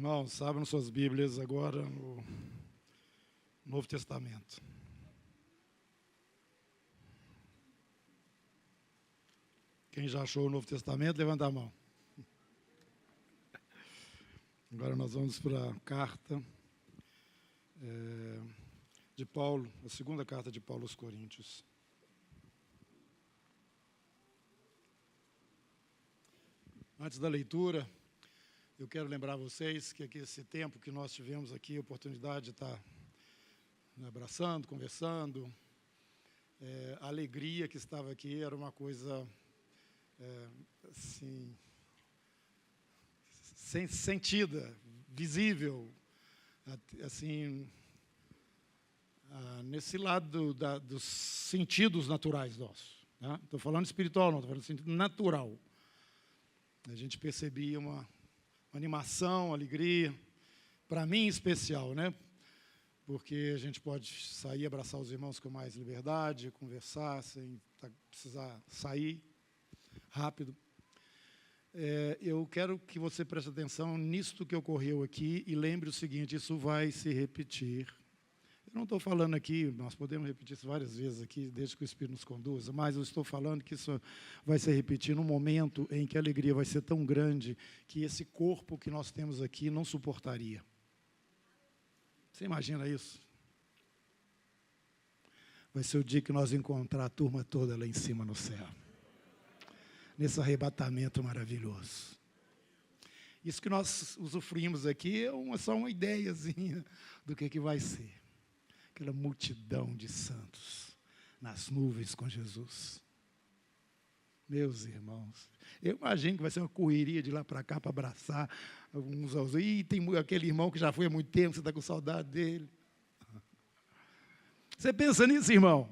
Irmãos, abram suas Bíblias agora no Novo Testamento. Quem já achou o Novo Testamento, levanta a mão. Agora nós vamos para a carta de Paulo, a segunda carta de Paulo aos Coríntios. Antes da leitura, eu quero lembrar vocês que aqui esse tempo que nós tivemos aqui, a oportunidade de estar abraçando, conversando, a alegria que estava aqui era uma coisa, assim, sentida, visível, assim, nesse lado dos sentidos naturais nossos. Né? Estou falando espiritual, não, estou falando sentido natural. A gente percebia uma animação, alegria, para mim em especial, né? Porque a gente pode sair, abraçar os irmãos com mais liberdade, conversar sem precisar sair rápido. Eu quero que você preste atenção nisto que ocorreu aqui e lembre o seguinte: isso vai se repetir. Eu não estou falando aqui, nós podemos repetir isso várias vezes aqui, desde que o Espírito nos conduza, mas eu estou falando que isso vai se repetir num momento em que a alegria vai ser tão grande que esse corpo que nós temos aqui não suportaria. Você imagina isso? Vai ser o dia que nós encontrar a turma toda lá em cima no céu, nesse arrebatamento maravilhoso. Isso que nós usufruímos aqui é só uma ideiazinha do que vai ser. Aquela multidão de santos nas nuvens com Jesus. Meus irmãos, eu imagino que vai ser uma correria de lá para cá para abraçar uns aos outros. E tem aquele irmão que já foi há muito tempo, você está com saudade dele. Você pensa nisso, irmão?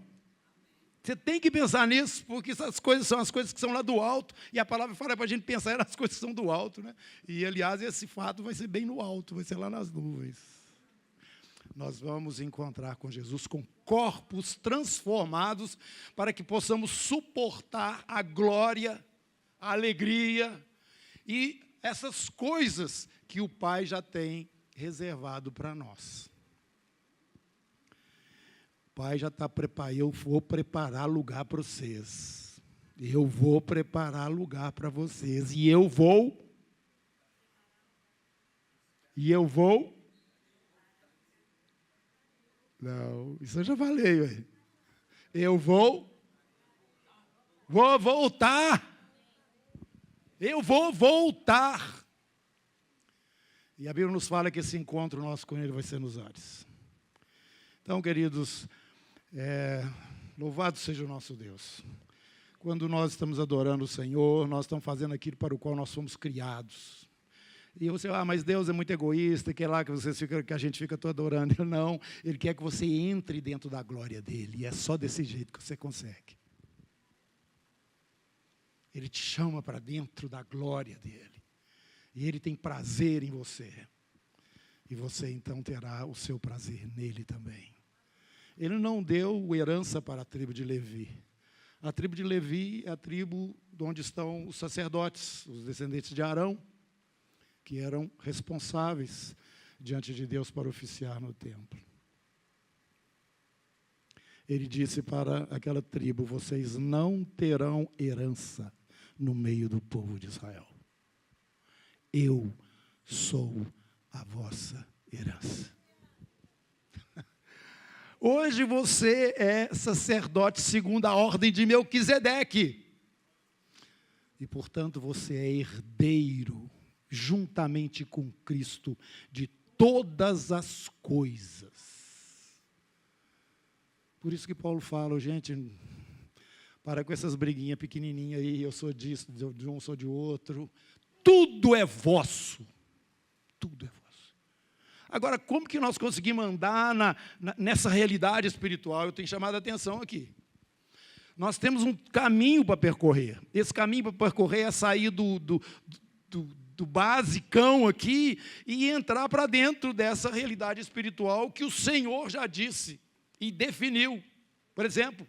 Você tem que pensar nisso, porque essas coisas são as coisas que são lá do alto, e a palavra fala para a gente pensar nas coisas que são do alto, né? E, aliás, esse fato vai ser bem no alto, vai ser lá nas nuvens. Nós vamos encontrar com Jesus com corpos transformados para que possamos suportar a glória, a alegria e essas coisas que o Pai já tem reservado para nós. O Pai já está preparado, eu vou preparar lugar para vocês. Eu vou preparar lugar para vocês. E eu vou. Não, isso eu já falei, ué. Eu vou voltar. Eu vou voltar. E a Bíblia nos fala que esse encontro nosso com Ele vai ser nos ares. Então, queridos, louvado seja o nosso Deus. Quando nós estamos adorando o Senhor, nós estamos fazendo aquilo para o qual nós fomos criados. E você, mas Deus é muito egoísta, quer lá que a gente fica todo adorando. Ele não, Ele quer que você entre dentro da glória dEle. E é só desse jeito que você consegue. Ele te chama para dentro da glória dEle. E Ele tem prazer em você. E você então terá o seu prazer nele também. Ele não deu herança para a tribo de Levi. A tribo de Levi é a tribo onde estão os sacerdotes, os descendentes de Arão, que eram responsáveis diante de Deus para oficiar no templo. Ele disse para aquela tribo: vocês não terão herança no meio do povo de Israel. Eu sou a vossa herança. Hoje você é sacerdote segundo a ordem de Melquisedeque. E, portanto, você é herdeiro juntamente com Cristo, de todas as coisas. Por isso que Paulo fala, gente, para com essas briguinhas pequenininhas aí, eu sou disso, de um sou de outro. Tudo é vosso. Tudo é vosso. Agora, como que nós conseguimos andar nessa realidade espiritual? Eu tenho chamado a atenção aqui. Nós temos um caminho para percorrer. Esse caminho para percorrer é sair do basicão aqui e entrar para dentro dessa realidade espiritual que o Senhor já disse e definiu. Por exemplo,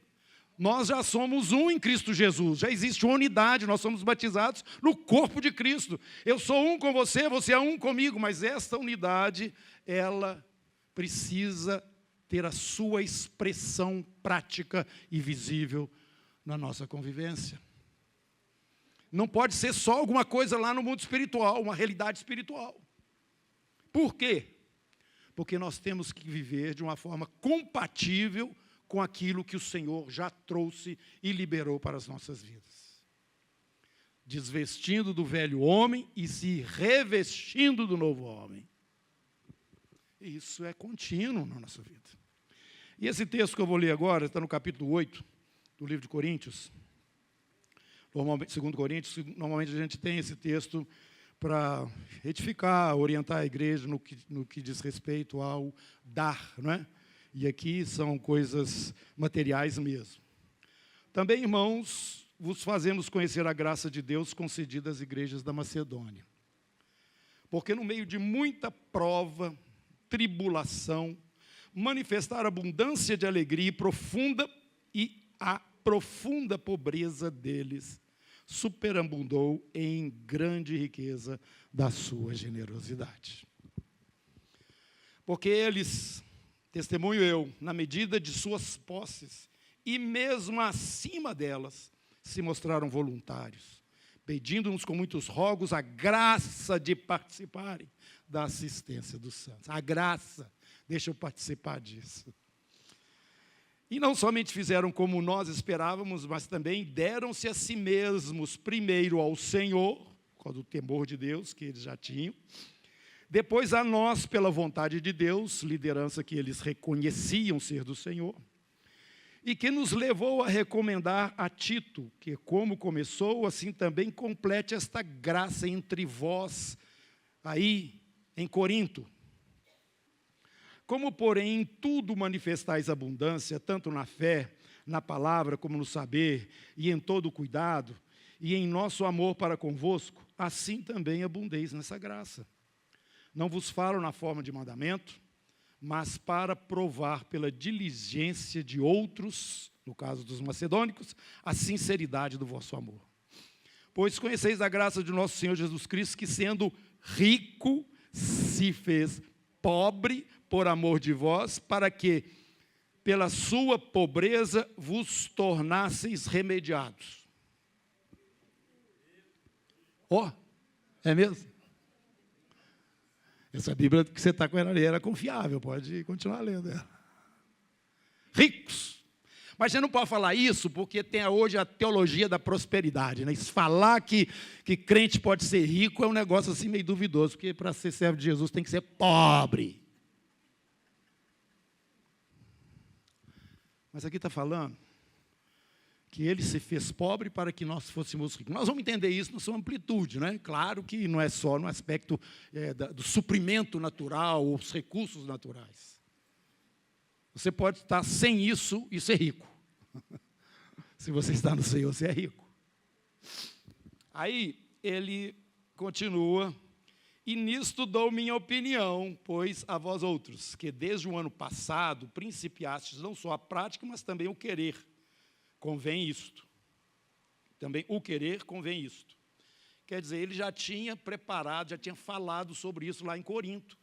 Nós já somos um em Cristo Jesus, já existe uma unidade, nós somos batizados no corpo de Cristo. Eu sou um com você, você é um comigo, mas esta unidade, ela precisa ter a sua expressão prática e visível na nossa convivência. Não pode ser só alguma coisa lá no mundo espiritual, uma realidade espiritual. Por quê? Porque nós temos que viver de uma forma compatível com aquilo que o Senhor já trouxe e liberou para as nossas vidas. Desvestindo do velho homem e se revestindo do novo homem. Isso é contínuo na nossa vida. E esse texto que eu vou ler agora, está no capítulo 8 do livro de Coríntios. Normalmente, 2 Coríntios, normalmente a gente tem esse texto para edificar, orientar a igreja no que diz respeito ao dar, não é? E aqui são coisas materiais mesmo. Também, irmãos, vos fazemos conhecer a graça de Deus concedida às igrejas da Macedônia. Porque no meio de muita prova, tribulação, manifestar abundância de alegria e a profunda pobreza deles superabundou em grande riqueza da sua generosidade. Porque eles, testemunho eu, na medida de suas posses, e mesmo acima delas, se mostraram voluntários, pedindo-nos com muitos rogos a graça de participarem da assistência dos santos. A graça, deixa eu participar disso. E não somente fizeram como nós esperávamos, mas também deram-se a si mesmos, primeiro ao Senhor, por causa do temor de Deus que eles já tinham, depois a nós, pela vontade de Deus, liderança que eles reconheciam ser do Senhor, e que nos levou a recomendar a Tito, que como começou, assim também complete esta graça entre vós, aí em Corinto. Como, porém, em tudo manifestais abundância, tanto na fé, na palavra, como no saber, e em todo o cuidado, e em nosso amor para convosco, assim também abundeis nessa graça. Não vos falo na forma de mandamento, mas para provar pela diligência de outros, no caso dos macedônicos, a sinceridade do vosso amor. Pois conheceis a graça de nosso Senhor Jesus Cristo, que sendo rico, se fez pobre por amor de vós, para que, pela sua pobreza, vos tornasseis remediados. É mesmo? Essa Bíblia que você está com ela ali era confiável, pode continuar lendo ela. Ricos. Mas você não pode falar isso porque tem hoje a teologia da prosperidade, né? Falar que crente pode ser rico é um negócio assim meio duvidoso, porque para ser servo de Jesus tem que ser pobre. Mas aqui está falando que ele se fez pobre para que nós fôssemos ricos. Nós vamos entender isso na sua amplitude, né? Claro que não é só no aspecto do suprimento natural, ou os recursos naturais. Você pode estar sem isso e ser rico. Se você está no Senhor, você é rico. Aí ele continua: e nisto dou minha opinião, pois a vós outros, que desde o ano passado principiastes não só a prática, mas também o querer. Convém isto. Também o querer convém isto. Quer dizer, ele já tinha preparado, já tinha falado sobre isso lá em Corinto.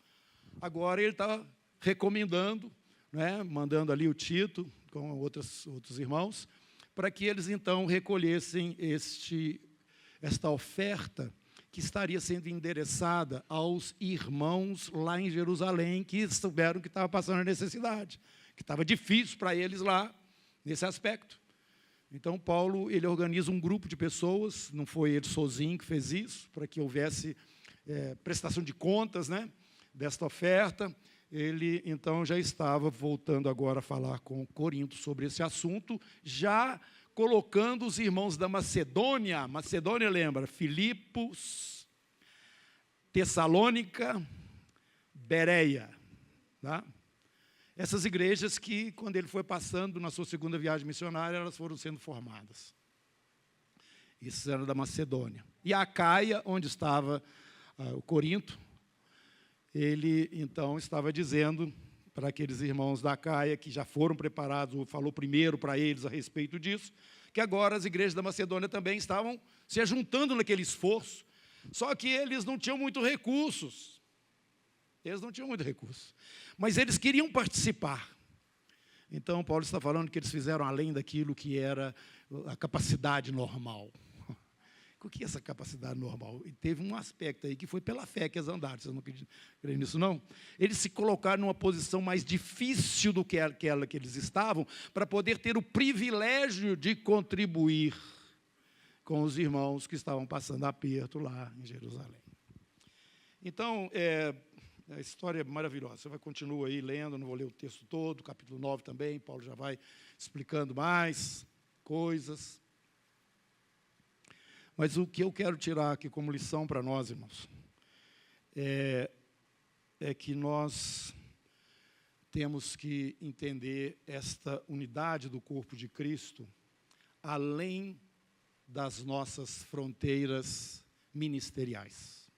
Agora ele está recomendando, né, mandando ali o Tito, com outros irmãos, para que eles então recolhessem esta oferta que estaria sendo endereçada aos irmãos lá em Jerusalém, que souberam que estava passando a necessidade, que estava difícil para eles lá, nesse aspecto. Então, Paulo, ele organiza um grupo de pessoas, não foi ele sozinho que fez isso, para que houvesse prestação de contas, né, desta oferta. Ele, então, já estava voltando agora a falar com Corinto sobre esse assunto, já colocando os irmãos da Macedônia. Macedônia, lembra? Filipos, Tessalônica, Bereia. Tá? Essas igrejas que, quando ele foi passando na sua segunda viagem missionária, elas foram sendo formadas. Isso era da Macedônia. E a Acaia, onde estava o Corinto, ele, então, estava dizendo para aqueles irmãos da Caia que já foram preparados, falou primeiro para eles a respeito disso, que agora as igrejas da Macedônia também estavam se ajuntando naquele esforço, só que eles não tinham muito recursos. Mas eles queriam participar. Então, Paulo está falando que eles fizeram além daquilo que era a capacidade normal. O que é essa capacidade normal? E teve um aspecto aí que foi pela fé que eles andaram. Vocês não creem nisso, não? Eles se colocaram numa posição mais difícil do que aquela que eles estavam, para poder ter o privilégio de contribuir com os irmãos que estavam passando aperto lá em Jerusalém. Então, a história é maravilhosa. Você vai continuar aí lendo, não vou ler o texto todo, capítulo 9 também, Paulo já vai explicando mais coisas. Mas o que eu quero tirar aqui como lição para nós, irmãos, é que nós temos que entender esta unidade do corpo de Cristo além das nossas fronteiras ministeriais.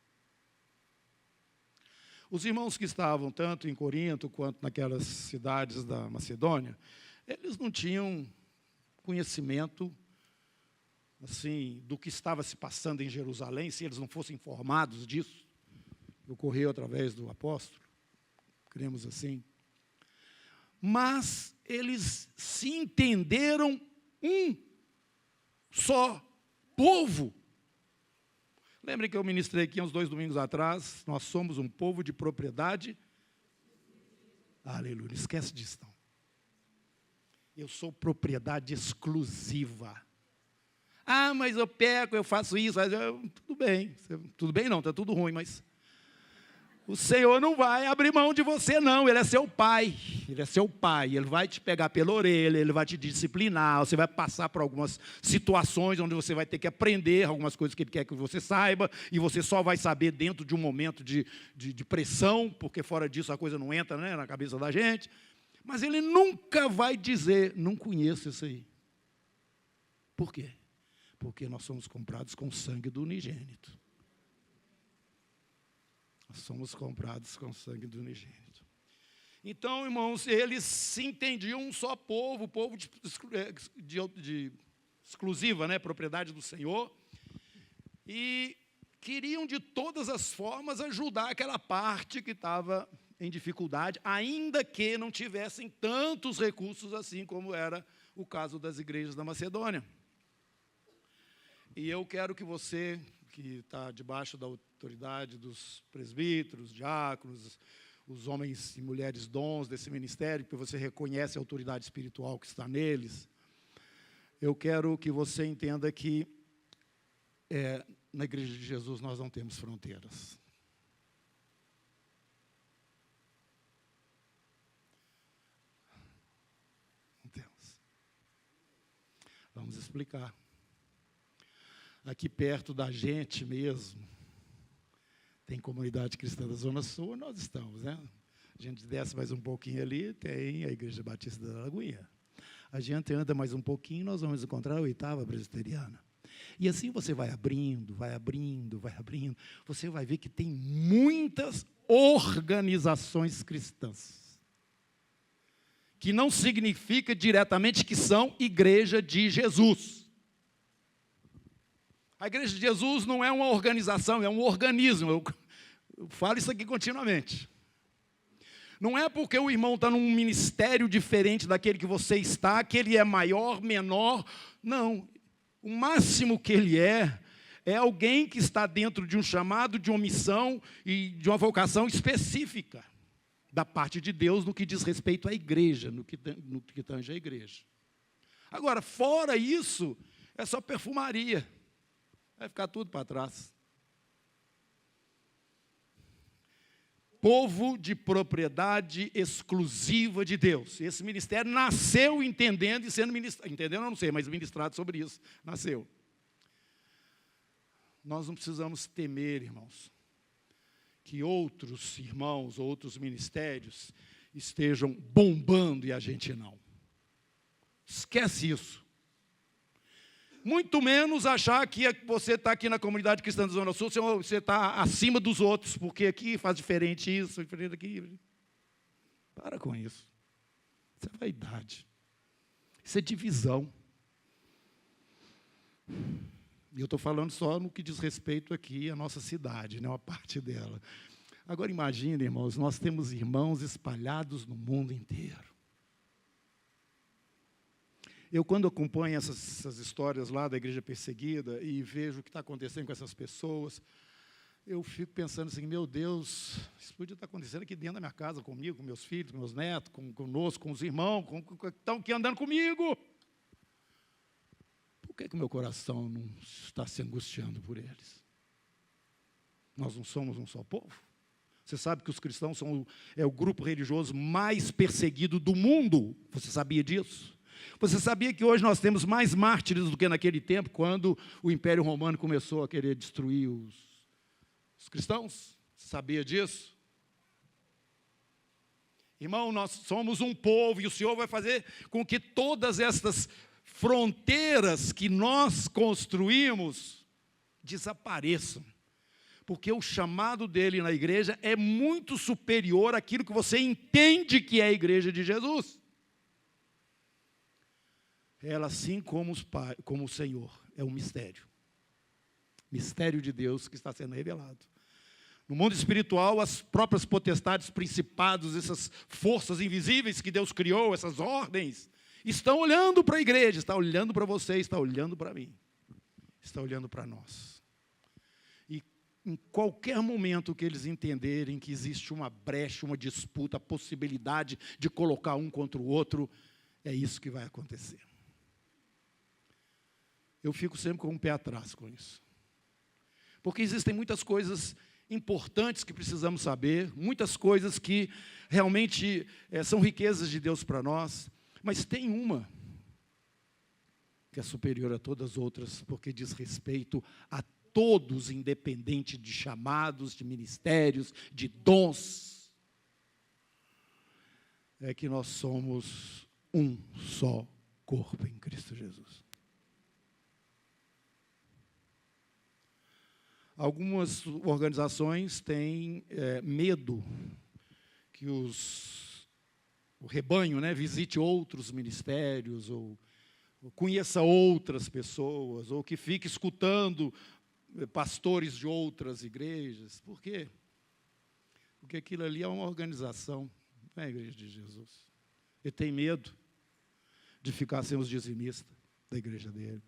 Os irmãos que estavam tanto em Corinto quanto naquelas cidades da Macedônia, eles não tinham conhecimento assim, do que estava se passando em Jerusalém, se eles não fossem informados disso, que ocorreu através do apóstolo, cremos assim. Mas eles se entenderam um só povo. Lembrem que eu ministrei aqui uns 2 domingos atrás, nós somos um povo de propriedade. Aleluia, esquece disso não. Eu sou propriedade exclusiva. Ah, mas eu peco, eu faço isso. Tudo bem não, está tudo ruim, mas o Senhor não vai abrir mão de você não, Ele é seu pai, Ele vai te pegar pela orelha, Ele vai te disciplinar, você vai passar por algumas situações onde você vai ter que aprender algumas coisas que Ele quer que você saiba, e você só vai saber dentro de um momento de pressão, porque fora disso a coisa não entra, né, na cabeça da gente, mas Ele nunca vai dizer, não conheço isso aí. Por quê? Porque nós somos comprados com o sangue do unigênito. Nós somos comprados com o sangue do unigênito. Então, irmãos, eles se entendiam um só povo, povo de exclusiva, né, propriedade do Senhor, e queriam de todas as formas ajudar aquela parte que estava em dificuldade, ainda que não tivessem tantos recursos assim como era o caso das igrejas da Macedônia. E eu quero que você, que está debaixo da autoridade dos presbíteros, diáconos, os homens e mulheres dons desse ministério, que você reconhece a autoridade espiritual que está neles, eu quero que você entenda que na Igreja de Jesus nós não temos fronteiras. Não temos. Vamos explicar. Aqui perto da gente mesmo, tem comunidade cristã da Zona Sul, nós estamos, né? A gente desce mais um pouquinho ali, tem a Igreja Batista da Lagoinha. A gente anda mais um pouquinho, nós vamos encontrar a 8ª Presbiteriana. E assim você vai abrindo, você vai ver que tem muitas organizações cristãs, que não significa diretamente que são Igreja de Jesus. A Igreja de Jesus não é uma organização, é um organismo. Eu falo isso aqui continuamente. Não é porque o irmão está num ministério diferente daquele que você está, que ele é maior, menor. Não. O máximo que ele é alguém que está dentro de um chamado, de uma missão e de uma vocação específica da parte de Deus no que diz respeito à igreja, no que tange a igreja. Agora, fora isso, é só perfumaria. Vai ficar tudo para trás. Povo de propriedade exclusiva de Deus. Esse ministério nasceu entendendo e sendo ministrado. Entendendo, eu não sei, mas ministrado sobre isso. Nasceu. Nós não precisamos temer, irmãos, que outros irmãos, outros ministérios estejam bombando e a gente não. Esquece isso. Muito menos achar que você está aqui na comunidade cristã da Zona Sul, você está acima dos outros, porque aqui faz diferente isso, diferente aquilo. Para com isso. Isso é vaidade. Isso é divisão. E eu estou falando só no que diz respeito aqui à nossa cidade, né, uma parte dela. Agora imagine, irmãos, nós temos irmãos espalhados no mundo inteiro. Eu, quando acompanho essas histórias lá da igreja perseguida e vejo o que está acontecendo com essas pessoas, eu fico pensando assim, meu Deus, isso podia estar acontecendo aqui dentro da minha casa, comigo, com meus filhos, com meus netos, conosco, com os irmãos, que estão aqui andando comigo. Por que o meu coração não está se angustiando por eles? Nós não somos um só povo? Você sabe que os cristãos são o grupo religioso mais perseguido do mundo? Você sabia disso? Você sabia que hoje nós temos mais mártires do que naquele tempo, quando o Império Romano começou a querer destruir os cristãos? Você sabia disso? Irmão, nós somos um povo e o Senhor vai fazer com que todas estas fronteiras que nós construímos desapareçam. Porque o chamado dele na igreja é muito superior àquilo que você entende que é a igreja de Jesus. Ela, assim como o Senhor, é um mistério. Mistério de Deus que está sendo revelado. No mundo espiritual, as próprias potestades, principados, essas forças invisíveis que Deus criou, essas ordens, estão olhando para a igreja, está olhando para você, está olhando para mim, está olhando para nós. E em qualquer momento que eles entenderem que existe uma brecha, uma disputa, a possibilidade de colocar um contra o outro, é isso que vai acontecer. Eu fico sempre com um pé atrás com isso. Porque existem muitas coisas importantes que precisamos saber, muitas coisas que realmente são riquezas de Deus para nós, mas tem uma que é superior a todas as outras, porque diz respeito a todos, independente de chamados, de ministérios, de dons. É que nós somos um só corpo em Cristo Jesus. Algumas organizações têm medo que o rebanho, né, visite outros ministérios, ou conheça outras pessoas, ou que fique escutando pastores de outras igrejas. Por quê? Porque aquilo ali é uma organização, não é a igreja de Jesus. Ele tem medo de ficar sem os dizimistas da igreja dele.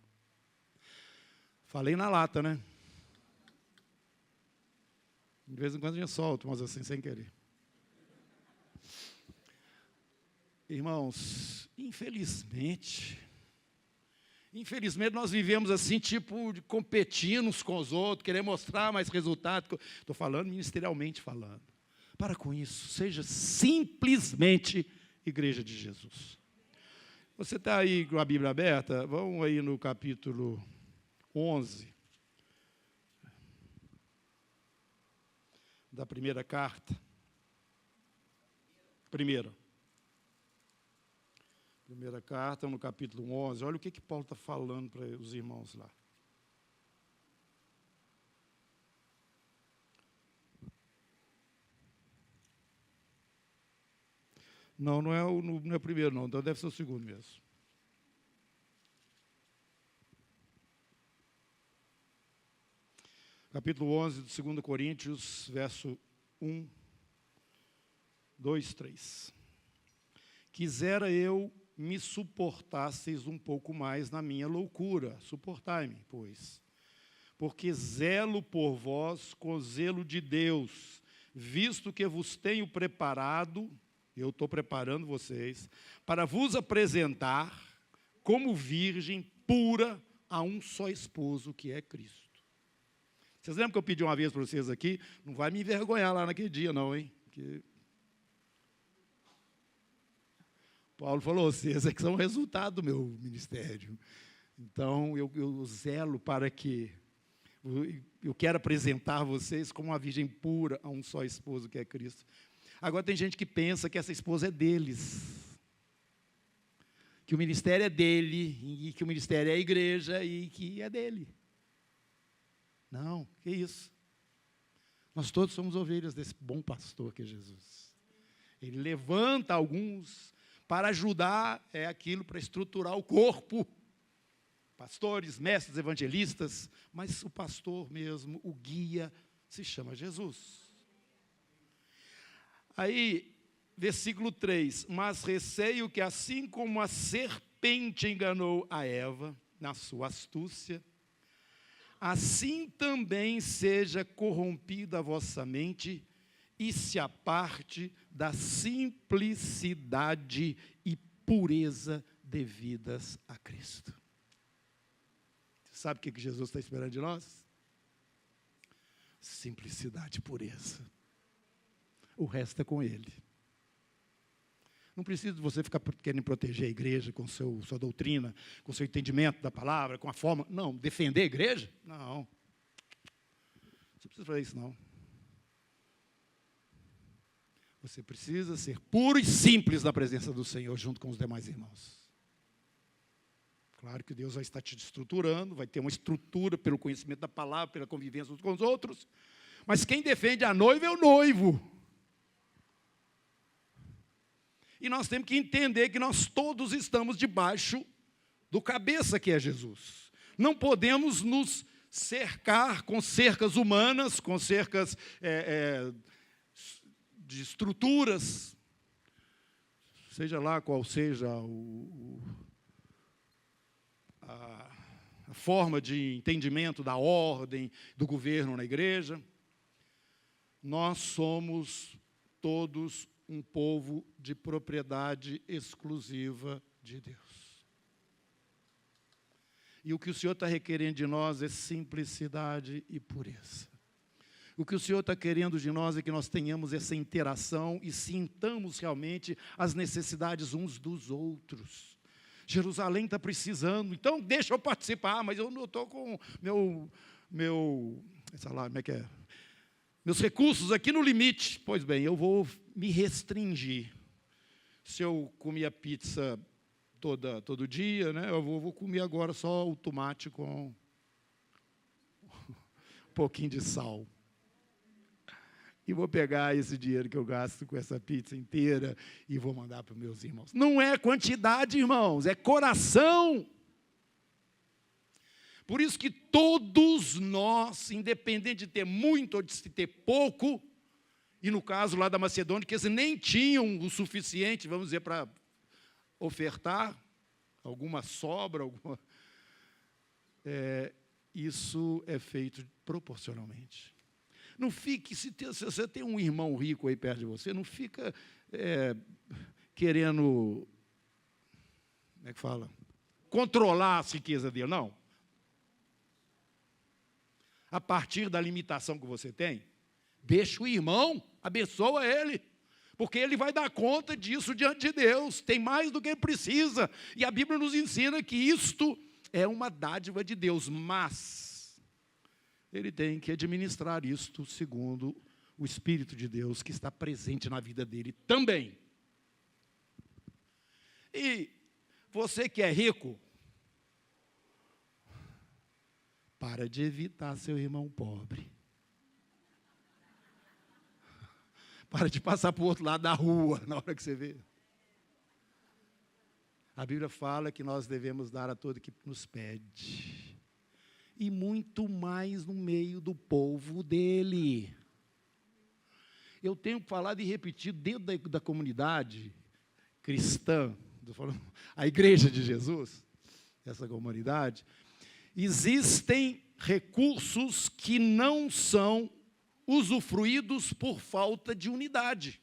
Falei na lata, né? De vez em quando a gente solta, mas assim, sem querer. Irmãos, infelizmente nós vivemos assim, tipo, competindo uns com os outros, querer mostrar mais resultado. Estou falando ministerialmente falando. Para com isso, seja simplesmente igreja de Jesus. Você está aí com a Bíblia aberta? Vamos aí no capítulo 11. Da primeira carta. Primeira carta, no capítulo 11. Olha o que Paulo está falando para os irmãos lá. Não é o primeiro, não. Então deve ser o segundo mesmo. Capítulo 11 de 2 Coríntios, verso 1, 2, 3. Quisera eu me suportasseis um pouco mais na minha loucura. Suportai-me, pois. Porque zelo por vós com zelo de Deus, visto que vos tenho preparado, eu estou preparando vocês, para vos apresentar como virgem pura a um só esposo, que é Cristo. Vocês lembram que eu pedi uma vez para vocês aqui? Não vai me envergonhar lá naquele dia, não, hein? Porque Paulo falou, vocês é que são o resultado do meu ministério. Então, eu zelo para que eu quero apresentar vocês como uma virgem pura a um só esposo, que é Cristo. Agora tem gente que pensa que essa esposa é deles. Que o ministério é dele, e que o ministério é a igreja, e que é dele. Não, que isso. Nós todos somos ovelhas desse bom pastor que é Jesus. Ele levanta alguns para ajudar, aquilo para estruturar o corpo. Pastores, mestres, evangelistas, mas o pastor mesmo, o guia, se chama Jesus. Aí, versículo 3, mas receio que assim como a serpente enganou a Eva, na sua astúcia, assim também seja corrompida a vossa mente e se aparte da simplicidade e pureza devidas a Cristo. Sabe o que Jesus está esperando de nós? Simplicidade e pureza. O resto é com Ele. Não precisa de você ficar querendo proteger a igreja com sua doutrina, com seu entendimento da palavra, com a forma. Não, defender a igreja? Não. Você precisa fazer isso, não. Você precisa ser puro e simples na presença do Senhor, junto com os demais irmãos. Claro que Deus vai estar te estruturando, vai ter uma estrutura pelo conhecimento da palavra, pela convivência uns com os outros. Mas quem defende a noiva é o noivo. E nós temos que entender que nós todos estamos debaixo do cabeça que é Jesus. Não podemos nos cercar com cercas humanas, com cercas de estruturas, seja lá qual seja a forma de entendimento da ordem, do governo na igreja. Nós somos todos um povo de propriedade exclusiva de Deus. E o que o Senhor está requerendo de nós é simplicidade e pureza. O que o Senhor está querendo de nós é que nós tenhamos essa interação e sintamos realmente as necessidades uns dos outros. Jerusalém está precisando, então deixa eu participar, mas eu não estou com sei lá, como é que é? Meus recursos aqui no limite. Pois bem, eu vou me restringir. Se eu comia pizza todo dia, né, eu vou comer agora só o tomate com um pouquinho de sal. E vou pegar esse dinheiro que eu gasto com essa pizza inteira e vou mandar para os meus irmãos. Não é quantidade, irmãos, é coração. Por isso que todos nós, independente de ter muito ou de ter pouco, e no caso lá da Macedônia, que eles nem tinham o suficiente, vamos dizer, para ofertar, alguma sobra, isso é feito proporcionalmente. Não fique, se você tem um irmão rico aí perto de você, não fica querendo, como é que fala? Controlar a riqueza dele, não. A partir da limitação que você tem, deixa o irmão, abençoa ele, porque ele vai dar conta disso diante de Deus, tem mais do que ele precisa, e a Bíblia nos ensina que isto é uma dádiva de Deus, mas ele tem que administrar isto segundo o Espírito de Deus que está presente na vida dele também. E você que é rico, para de evitar seu irmão pobre. Para de passar para o outro lado da rua, na hora que você vê. A Bíblia fala que nós devemos dar a todo que nos pede. E muito mais no meio do povo dele. Eu tenho falado e repetido dentro da comunidade cristã, a igreja de Jesus, essa comunidade, existem recursos que não são usufruídos por falta de unidade.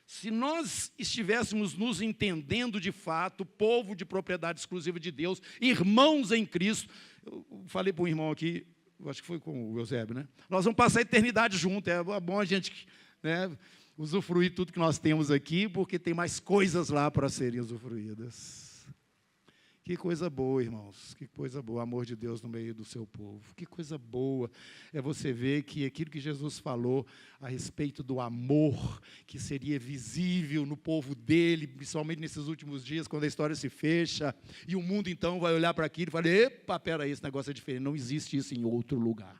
Se nós estivéssemos nos entendendo de fato, povo de propriedade exclusiva de Deus, irmãos em Cristo, eu falei para um irmão aqui, acho que foi com o Eusébio, né? Nós vamos passar a eternidade juntos, é bom a gente, né, usufruir tudo que nós temos aqui, porque tem mais coisas lá para serem usufruídas. Que coisa boa, irmãos, que coisa boa, o amor de Deus no meio do seu povo. Que coisa boa é você ver que aquilo que Jesus falou a respeito do amor, que seria visível no povo dele, principalmente nesses últimos dias, quando a história se fecha, e o mundo então vai olhar para aquilo e falar, epa, peraí, esse negócio é diferente, não existe isso em outro lugar.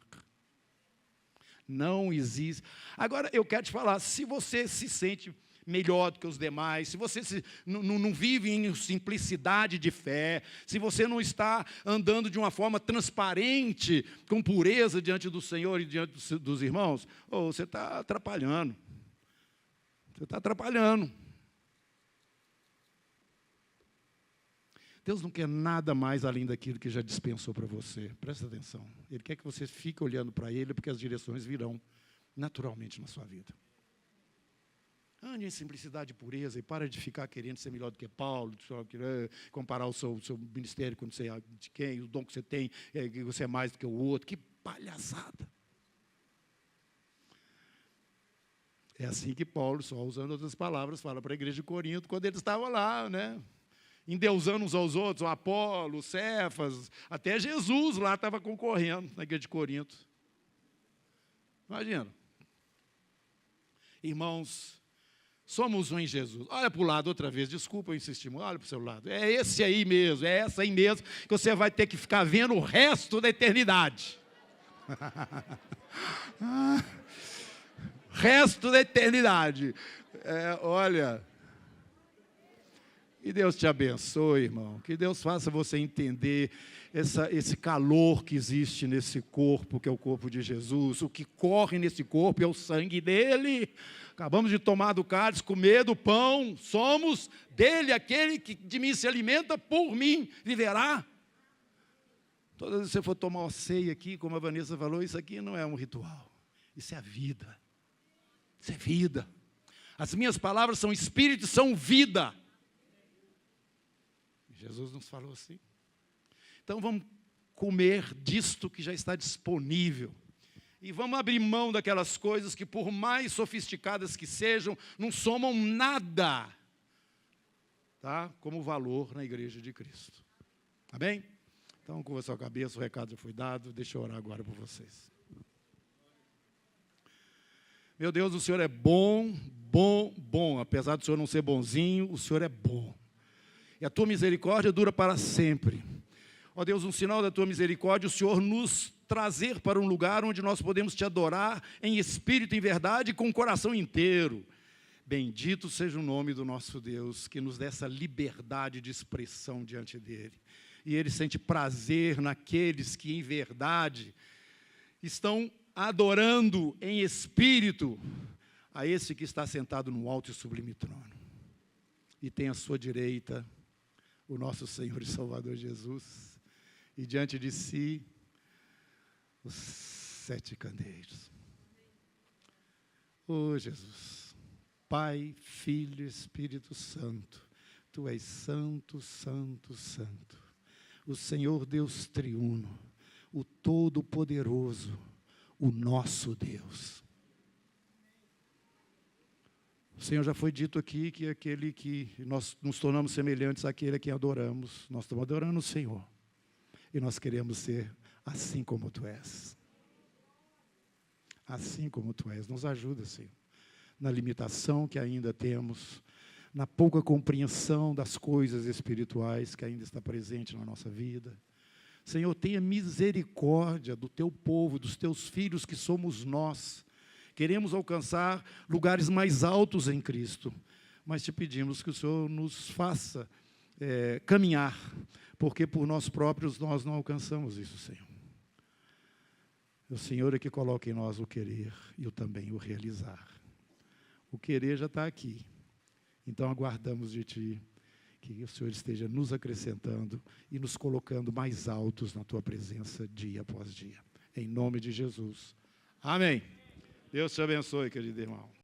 Não existe. Agora, eu quero te falar, se você se sente melhor do que os demais, se você não vive em simplicidade de fé, se você não está andando de uma forma transparente, com pureza diante do Senhor e diante dos irmãos, você está atrapalhando. Você está atrapalhando. Deus não quer nada mais além daquilo que já dispensou para você. Presta atenção. Ele quer que você fique olhando para Ele, porque as direções virão naturalmente na sua vida. Ande em simplicidade e pureza e para de ficar querendo ser melhor do que Paulo, comparar o seu ministério com não sei de quem, o dom que você tem, que você é mais do que o outro. Que palhaçada. É assim que Paulo, só usando outras palavras, fala para a igreja de Corinto, quando eles estavam lá, né? Endeusando uns aos outros, o Apolo, o Cefas, até Jesus lá estava concorrendo na igreja de Corinto. Imagina. Irmãos, somos um em Jesus. Olha para o lado outra vez, desculpa eu insistir, olha para o seu lado. É esse aí mesmo, é essa aí mesmo, que você vai ter que ficar vendo o resto da eternidade. Resto da eternidade. Olha... Que Deus te abençoe, irmão. Que Deus faça você entender esse calor que existe nesse corpo, que é o corpo de Jesus. O que corre nesse corpo é o sangue dele. Acabamos de tomar do cálice, comer do pão. Somos dele, aquele que de mim se alimenta, por mim viverá. Toda vez que você for tomar uma ceia aqui, como a Vanessa falou, isso aqui não é um ritual. Isso é a vida. Isso é vida. As minhas palavras são espírito e são vida. Jesus nos falou assim. Então vamos comer disto que já está disponível. E vamos abrir mão daquelas coisas que, por mais sofisticadas que sejam, não somam nada, tá? Como valor na igreja de Cristo. Amém? Então, com a sua cabeça, o recado já foi dado. Deixa eu orar agora por vocês. Meu Deus, o Senhor é bom, bom, bom. Apesar do Senhor não ser bonzinho, o Senhor é bom. E a tua misericórdia dura para sempre. Ó Deus, um sinal da tua misericórdia, o Senhor nos trazer para um lugar onde nós podemos te adorar em espírito e em verdade e com o coração inteiro. Bendito seja o nome do nosso Deus, que nos dê essa liberdade de expressão diante dEle. E Ele sente prazer naqueles que em verdade estão adorando em espírito a esse que está sentado no alto e sublime trono. E tem à sua direita o nosso Senhor e Salvador Jesus, e diante de si, os 7 candeeiros. Oh, Jesus, Pai, Filho e Espírito Santo, Tu és santo, santo, santo, o Senhor Deus triuno, o Todo-Poderoso, o nosso Deus. O Senhor já foi dito aqui que aquele que nós nos tornamos semelhantes àquele a quem adoramos. Nós estamos adorando o Senhor. E nós queremos ser assim como Tu és. Assim como Tu és. Nos ajuda, Senhor, na limitação que ainda temos, na pouca compreensão das coisas espirituais que ainda está presente na nossa vida. Senhor, tenha misericórdia do Teu povo, dos Teus filhos que somos nós. Queremos alcançar lugares mais altos em Cristo, mas te pedimos que o Senhor nos faça caminhar, porque por nós próprios nós não alcançamos isso, Senhor. O Senhor é que coloca em nós o querer e também o realizar. O querer já está aqui, então aguardamos de Ti que o Senhor esteja nos acrescentando e nos colocando mais altos na Tua presença dia após dia. Em nome de Jesus. Amém. Deus te abençoe, querido irmão.